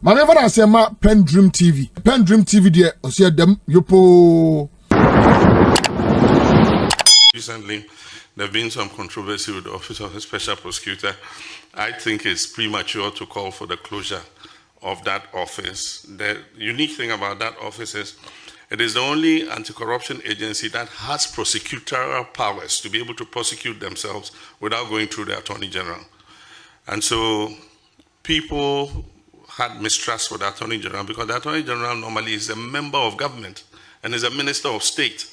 Manever I say ma PENDREAM TV. PENDREAM TV there, I see them yopo. Recently, there have been some controversy with the Office of the Special Prosecutor. I think it's premature to call for the closure of that office. The unique thing about that office is it is the only anti-corruption agency that has prosecutorial powers to be able to prosecute themselves without going through the Attorney General. And so people had mistrust for the Attorney General because the Attorney General normally is a member of government and is a minister of state.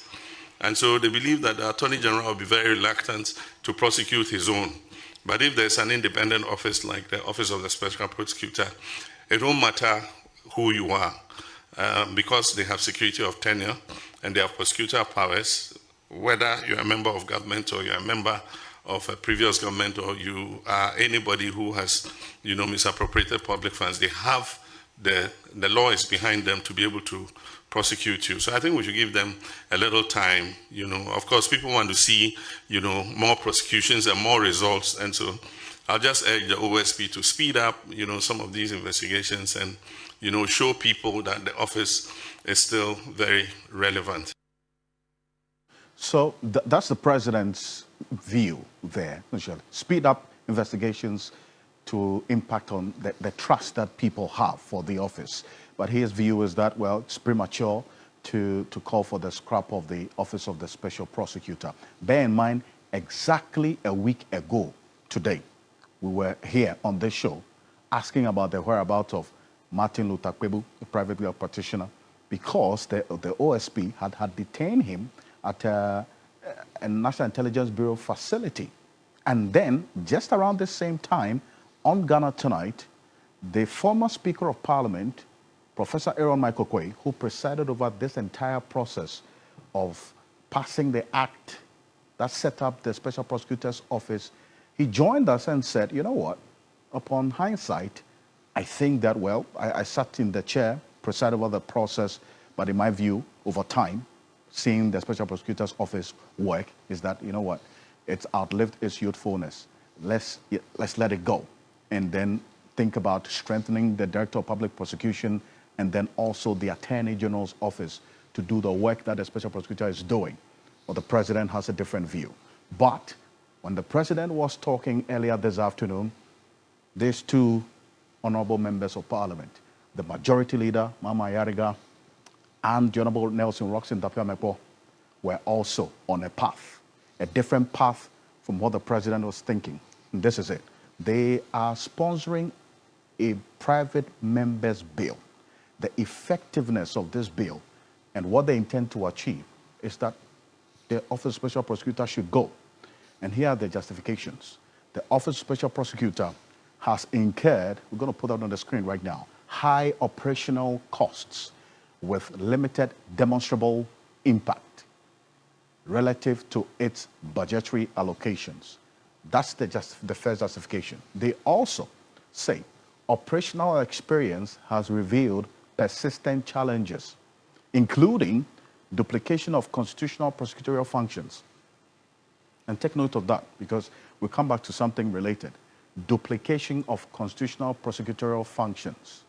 And so they believe that the Attorney General will be very reluctant to prosecute his own. But if there's an independent office like the Office of the Special Prosecutor, it won't matter who you are because they have security of tenure and they have prosecutorial powers, whether you're a member of government or you're a member of a previous government or you are anybody who has, misappropriated public funds. They have the law is behind them to be able to prosecute you. So I think we should give them a little time. Of course, people want to see, more prosecutions and more results. And so I'll just urge the OSP to speed up, some of these investigations and, show people that the office is still very relevant. So that's the president's view there. Speed up investigations to impact on the trust that people have for the office. But his view is that, well, it's premature to call for the scrap of the Office of the Special Prosecutor. Bear in mind, exactly a week ago today, we were here on this show asking about the whereabouts of Martin Luther Kpebu, the private legal practitioner, because the OSP had detained him at a National Intelligence Bureau facility. And then, just around the same time, on Ghana Tonight, the former Speaker of Parliament, Professor Aaron Michael Quay, who presided over this entire process of passing the act that set up the Special Prosecutor's Office, he joined us and said, you know what, upon hindsight, I think that, well, I sat in the chair, presided over the process, but in my view, over time, seeing the Special Prosecutor's Office work is that, you know what, it's outlived its youthfulness. Let's let it go. And then think about strengthening the Director of Public Prosecution and then also the Attorney General's office to do the work that the Special Prosecutor is doing. Well, the president has a different view. But when the president was talking earlier this afternoon, these two honorable members of parliament, the majority leader, Mama Ayariga, and the Honorable Nelson Roxon Dafeamekpor were also on a path, a different path from what the president was thinking. And this is it. They are sponsoring a private member's bill. The effectiveness of this bill and what they intend to achieve is that the Office of Special Prosecutor should go. And here are the justifications. The Office of Special Prosecutor has incurred, we're going to put that on the screen right now, high operational costs with limited demonstrable impact relative to its budgetary allocations. That's the first justification. They also say operational experience has revealed persistent challenges, including duplication of constitutional prosecutorial functions. And take note of that, because we'll come back to something related. Duplication of constitutional prosecutorial functions,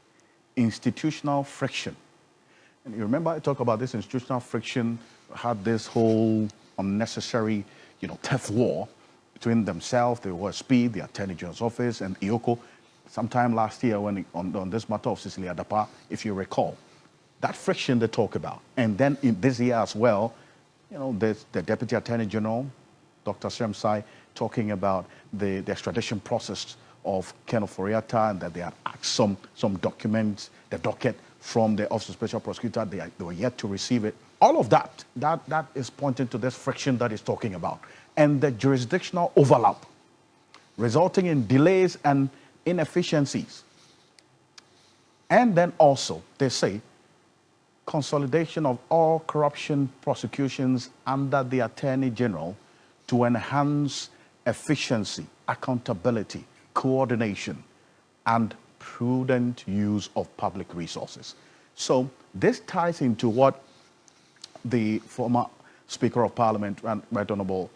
institutional friction. And you remember I talked about this institutional friction, had this whole unnecessary, tough war between themselves, the OSP, the Attorney General's office, and IOCO, sometime last year when on this matter of Cecilia Dapa, if you recall. That friction they talk about. And then in this year as well, there's the Deputy Attorney General, Dr. Sremsai, talking about the extradition process of Ken Oforiatta and that they had asked some documents, the docket from the Office of Special Prosecutor, they were yet to receive it. All of that is pointing to this friction that he's talking about. And the jurisdictional overlap, resulting in delays and inefficiencies. And then also, they say, consolidation of all corruption prosecutions under the Attorney General to enhance efficiency, accountability, coordination, and prudent use of public resources. So this ties into what the former Speaker of Parliament, Right Honorable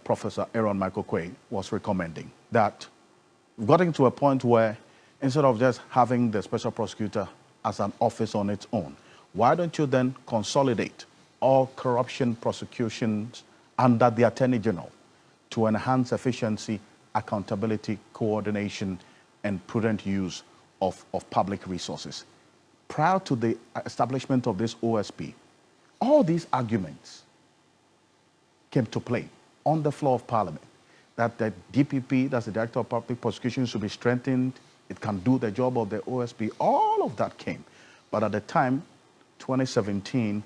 Professor Aaron Michael Quay, was recommending, that we've gotten to a point where instead of just having the special prosecutor as an office on its own, why don't you then consolidate all corruption prosecutions under the Attorney General to enhance efficiency, accountability, coordination, and prudent use of public resources? Prior to the establishment of this OSP, all these arguments came to play on the floor of Parliament, that the DPP, that's the Director of Public Prosecution, should be strengthened. It can do the job of the OSP. All of that came. But at the time, 2017,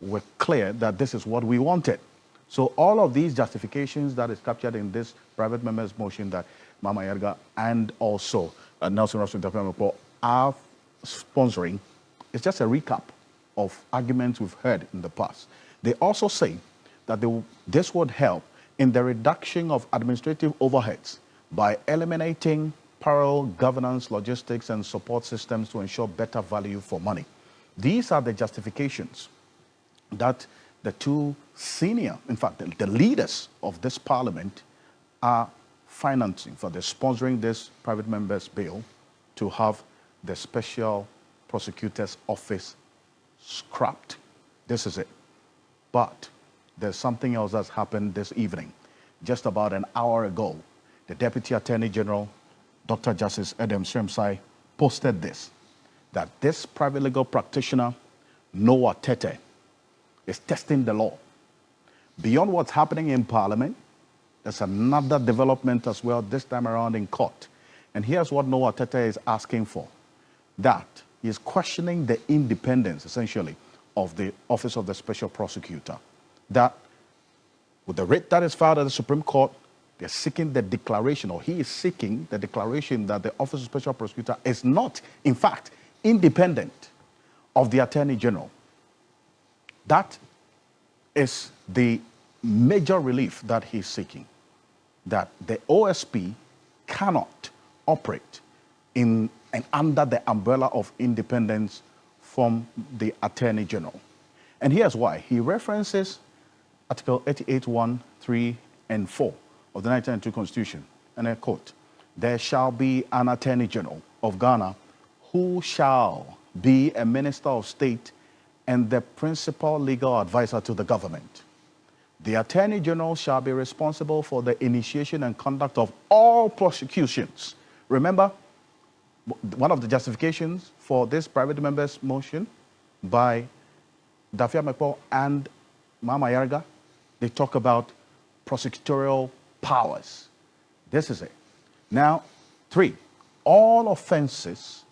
we're clear that this is what we wanted. So all of these justifications that is captured in this private member's motion that Mama Ayariga and also Nelson Russell Dafeamekpor are sponsoring, it's just a recap of arguments we've heard in the past. They also say that this would help in the reduction of administrative overheads by eliminating parallel governance, logistics, and support systems to ensure better value for money. These are the justifications that the two senior, in fact, the leaders of this parliament are financing for the sponsoring this private members bill to have the special prosecutor's office scrapped. This is it. But there's something else that's happened this evening. Just about an hour ago, the Deputy Attorney General, Dr. Justice Edem Sremsai, posted this, that this private legal practitioner, Noah Tete, is testing the law. Beyond what's happening in Parliament, there's another development as well, this time around in court. And here's what Noah Tete is asking for, that he is questioning the independence, essentially, of the Office of the Special Prosecutor. That with the writ that is filed at the Supreme Court, they're seeking the declaration, or he is seeking the declaration that the Office of Special Prosecutor is not, in fact, independent of the Attorney General. That is the major relief that he's seeking, that the OSP cannot operate in and under the umbrella of independence from the Attorney General. And here's why. He references Article 88(1), 3, and 4 of the 1992 Constitution, and I quote, "There shall be an Attorney General of Ghana who shall be a Minister of State and the principal legal advisor to the government. The Attorney General shall be responsible for the initiation and conduct of all prosecutions." Remember, one of the justifications for this private member's motion by Dafeamekpor and Mama Ayariga, they talk about prosecutorial powers. This is it. Now, 3, all offenses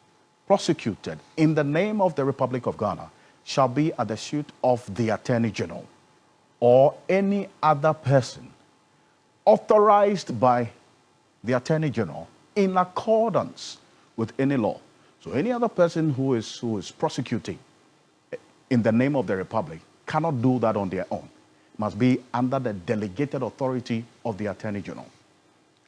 prosecuted in the name of the Republic of Ghana shall be at the suit of the Attorney General or any other person authorized by the Attorney General in accordance with any law. So any other person who is prosecuting in the name of the Republic cannot do that on their own. It must be under the delegated authority of the Attorney General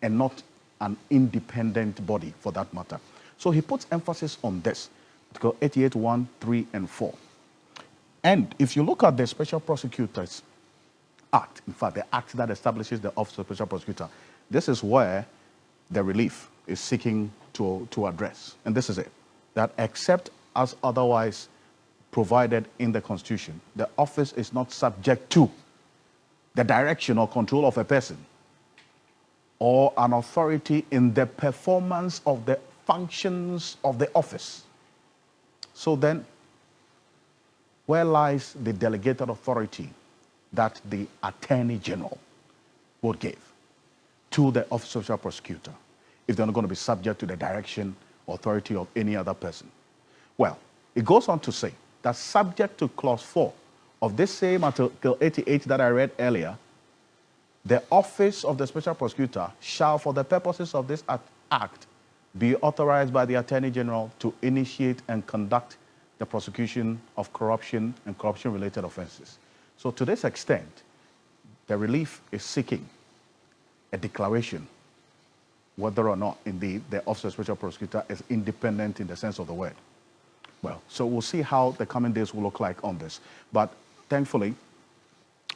and not an independent body for that matter. So he puts emphasis on this, Article 88(1), 3, and 4. And if you look at the Special Prosecutors Act, in fact, the act that establishes the Office of Special Prosecutor, this is where the relief is seeking to address. And this is it, that except as otherwise provided in the Constitution, the office is not subject to the direction or control of a person or an authority in the performance of the functions of the office. So then, where lies the delegated authority that the Attorney General would give to the Office of Special Prosecutor if they're not going to be subject to the direction or authority of any other person? Well, it goes on to say that subject to Clause 4 of this same Article 88 that I read earlier, the Office of the Special Prosecutor shall, for the purposes of this Act, be authorized by the Attorney General to initiate and conduct the prosecution of corruption and corruption-related offenses. So to this extent, the relief is seeking a declaration whether or not, indeed, the Office of Special Prosecutor is independent in the sense of the word. Well, so we'll see how the coming days will look like on this. But thankfully,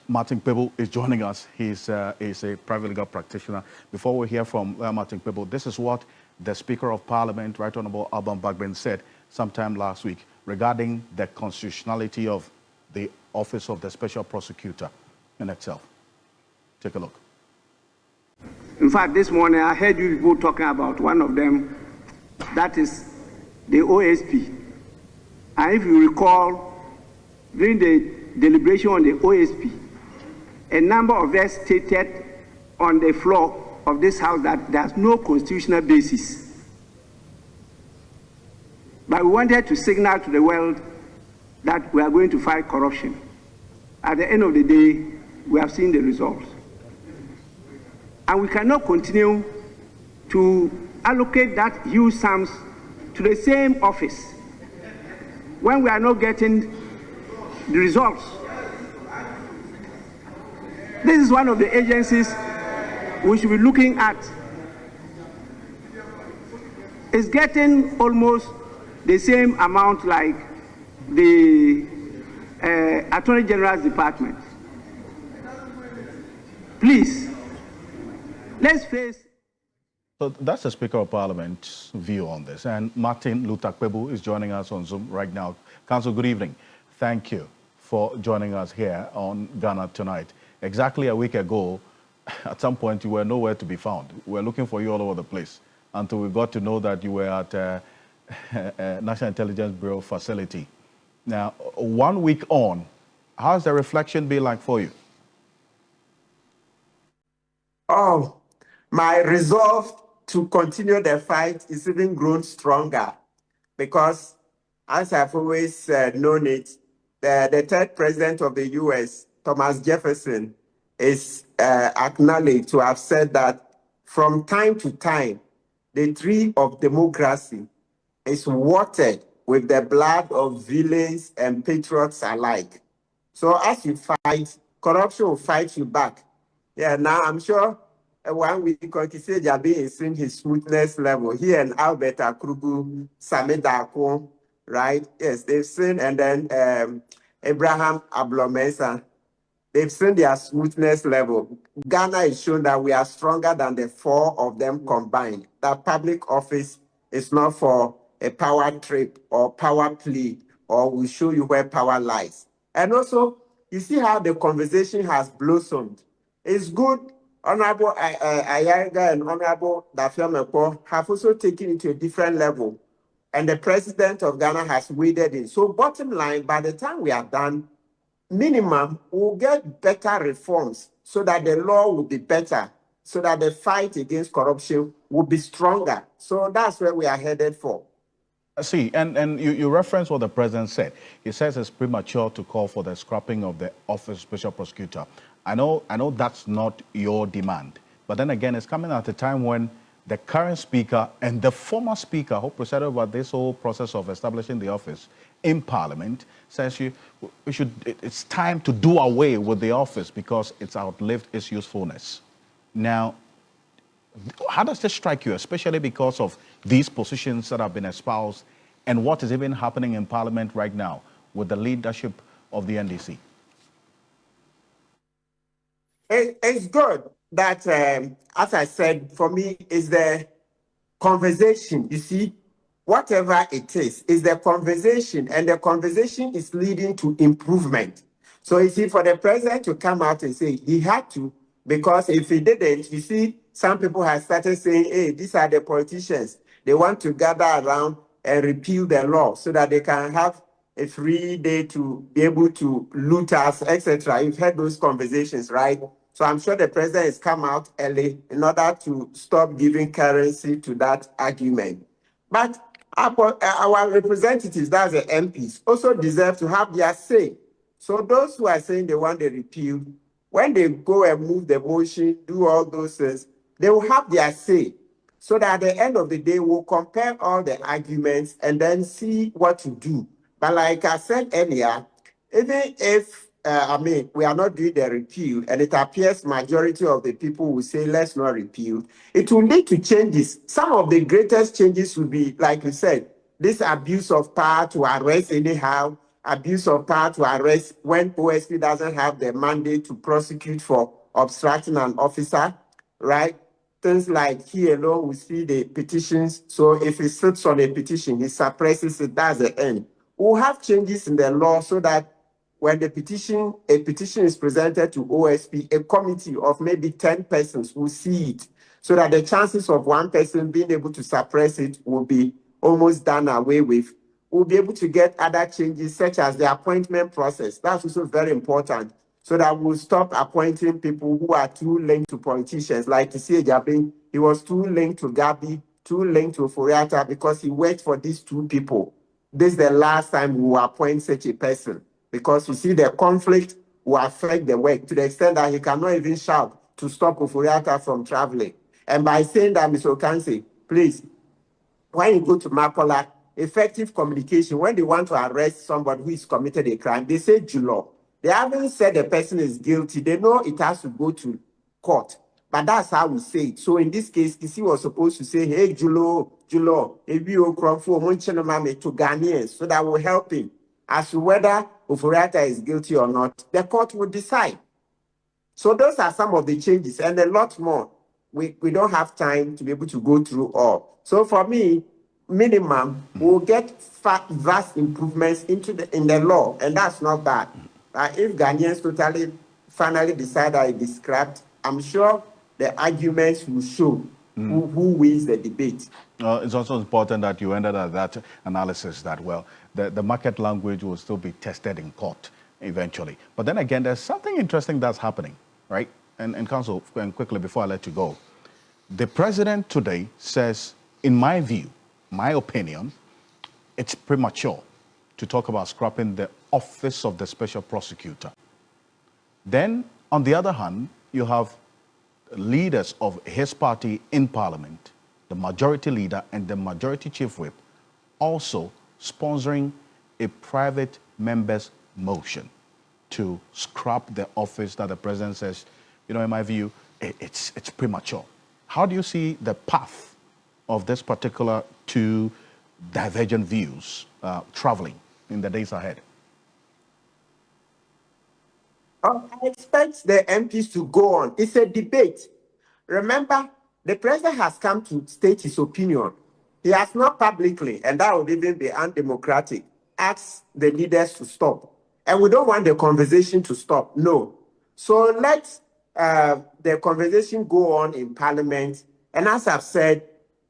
Martin Kpebu is joining us. He's a private legal practitioner. Before we hear from Martin Kpebu, this is what the Speaker of Parliament, Right Honorable Alban Bagbin, said sometime last week regarding the constitutionality of the Office of the Special Prosecutor in itself. Take a look. In fact, this morning I heard you people talking about one of them, that is the OSP. And if you recall, during the deliberation on the OSP, a number of us stated on the floor of this house that there's no constitutional basis. But we wanted to signal to the world that we are going to fight corruption. At the end of the day, we have seen the results. And we cannot continue to allocate that huge sums to the same office when we are not getting the results. This is one of the agencies we should be looking at. It's getting almost the same amount like the Attorney General's Department. Please, let's face. So that's the Speaker of Parliament's view on this. And Martin Luther Kpebu is joining us on Zoom right now. Council, good evening. Thank you for joining us here on Ghana Tonight. Exactly a week ago, at some point, you were nowhere to be found. We were looking for you all over the place until we got to know that you were at a National Intelligence Bureau facility. Now, 1 week on, how's the reflection been like for you? Oh, my resolve to continue the fight is even grown stronger because, as I've always known it, the third president of the U.S., Thomas Jefferson, is acknowledged to have said that from time to time, the tree of democracy is watered with the blood of villains and patriots alike. So as you fight, corruption will fight you back. Yeah, now I'm sure 1 week Kokise Jabi is seeing his smoothness level. He and Albert Akrugu, Sami Dako, right? Yes, they've seen, and then Abraham Ablomesa, they've seen their smoothness level. Ghana is shown that we are stronger than the four of them combined. That public office is not for a power trip or power plea, or we show you where power lies. And also, you see how the conversation has blossomed. It's good. Honorable Ayariga and Honorable Dafeamekpor have also taken it to a different level. And the president of Ghana has waded in. So bottom line, by the time we are done, minimum, we'll get better reforms so that the law will be better, so that the fight against corruption will be stronger. So that's where we are headed for. See, and you reference what the president said. He says it's premature to call for the scrapping of the Office of Special Prosecutor. I know that's not your demand, but then again, it's coming at a time when the current speaker and the former speaker who presided over this whole process of establishing the office in Parliament says it's time to do away with the office because it's outlived its usefulness. Now, how does this strike you, especially because of these positions that have been espoused and what is even happening in Parliament right now with the leadership of the NDC? It's good that, as I said, for me, is the conversation. You see, whatever it is the conversation, and the conversation is leading to improvement. So you see, for the president to come out and say he had to, because if he didn't, you see, some people have started saying, hey, these are the politicians. They want to gather around and repeal the law so that they can have a free day to be able to loot us, etc. You've heard those conversations, right? So I'm sure the president has come out early in order to stop giving currency to that argument. But our representatives, that's the MPs, also deserve to have their say. So those who are saying they want the repeal, when they go and move the motion, do all those things, they will have their say. So that at the end of the day, we'll compare all the arguments and then see what to do. But like I said earlier, even if we are not doing the repeal, and it appears majority of the people will say, let's not repeal, it will lead to changes. Some of the greatest changes will be, like you said, this abuse of power to arrest anyhow, abuse of power to arrest when OSP doesn't have the mandate to prosecute for obstructing an officer, right? things like he alone will see the petitions. So if he sits on a petition, he suppresses it, that's the end. We'll have changes in the law so that when a petition is presented to OSP, a committee of maybe 10 persons will see it, so that the chances of one person being able to suppress it will be almost done away with. We'll be able to get other changes, such as the appointment process. That's also very important, so that we'll stop appointing people who are too linked to politicians. Like Isi Ejabin, he was too linked to Gabi, too linked to Furiata, because he worked for these two people. This is the last time we will appoint such a person, because you see the conflict will affect the work to the extent that he cannot even shout to stop Furiata from traveling. And by saying that, Mr. Okansi, please, when you go to Makola, effective communication, when they want to arrest somebody who is committed a crime, they say Julo. They haven't said the person is guilty. They know it has to go to court. But that's how we say it. So in this case, Kisi was supposed to say, hey, Julo, Ebio Kromfo, Munchenomame to Ghanaians, so that will help him. As to whether Oforiatta is guilty or not, the court will decide. So those are some of the changes, and a lot more. We don't have time to be able to go through all. So for me, minimum, we'll get vast improvements in the law, and that's not bad. If Ghanaians finally decide that it is scrapped, I'm sure the arguments will show who wins the debate. It's also important that you ended at that analysis that, well, the market language will still be tested in court eventually. But then again, there's something interesting that's happening, right? And Council, and quickly before I let you go, the president today says, in my view, my opinion, it's premature to talk about scrapping the office of the special prosecutor. Then, on the other hand, you have leaders of his party in parliament, the majority leader and the majority chief whip, also sponsoring a private member's motion to scrap the office that the president says, you know, in my view, it's premature. How do you see the path of this particular two divergent views traveling in the days ahead? I expect the MPs to go on. It's a debate. Remember, the president has come to state his opinion. He has not publicly, and that would even be undemocratic, asked the leaders to stop. And we don't want the conversation to stop, no. So let the conversation go on in parliament. And as I've said,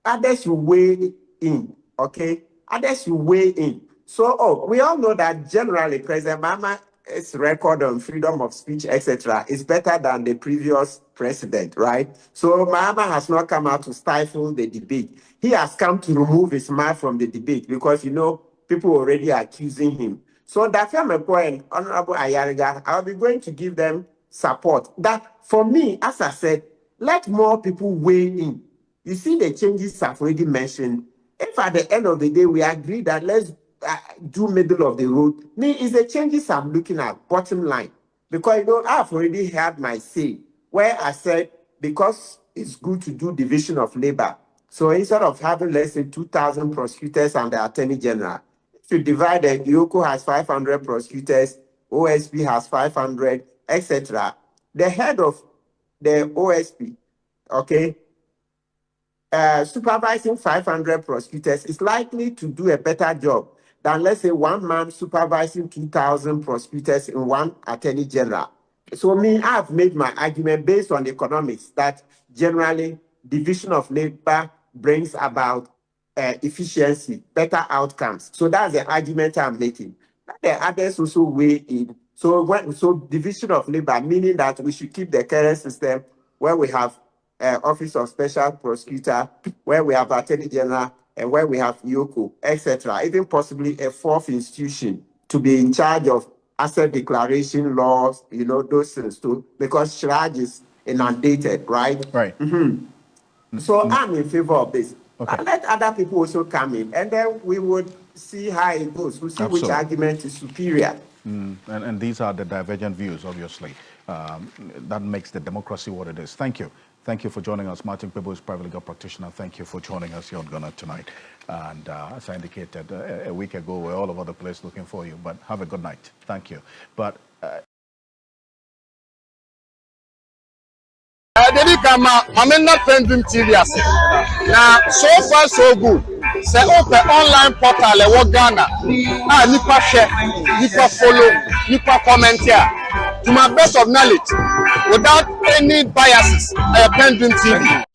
others will weigh in, okay? Others will weigh in. So, we all know that generally President Mahama's record on freedom of speech, etc., is better than the previous president, right? So Mahama has not come out to stifle the debate. He has come to remove his mouth from the debate because, you know, people already accusing him. So Dafeamekpor and Honorable Ayariga, I'll be going to give them support. That, for me, as I said, let more people weigh in. You see the changes I've already mentioned. If at the end of the day we agree that let's do middle of the road, me, it's the changes I'm looking at, bottom line. Because, you know, I've already had my say, where I said, because it's good to do division of labor. So instead of having, let's say, 2,000 prosecutors and the Attorney General, if you divide it, Yoko has 500 prosecutors, OSP has 500, etc. The head of the OSP, okay, supervising 500 prosecutors is likely to do a better job than, let's say, one man supervising 2,000 prosecutors in one Attorney General. So me, I've made my argument based on economics that generally division of labor brings about efficiency, better outcomes. So that's the argument I'm making. The others also weigh in. So division of labor, meaning that we should keep the current system where we have Office of Special Prosecutor, where we have Attorney General, and where we have Yoko, etc. Even possibly a fourth institution to be in charge of asset declaration laws, you know, those things too, because charge is inundated, right? Right. So I'm in favor of this. Okay. But let other people also come in, and then we would see how it goes. We'll see which argument is superior. And these are the divergent views, obviously. That makes the democracy what it is. Thank you. Thank you for joining us. Martin Kpebu is private legal practitioner. Thank you for joining us here on Ghana Tonight. And as I indicated a week ago, we're all over the place looking for you. But have a good night. Thank you. But Madama Mamena PENDREAM TV as. Now so far so good. Say open online portal e Ghana. Ah, nipa share, nipa follow, nipa comment here. To my best of knowledge, without any biases, PENDREAM TV.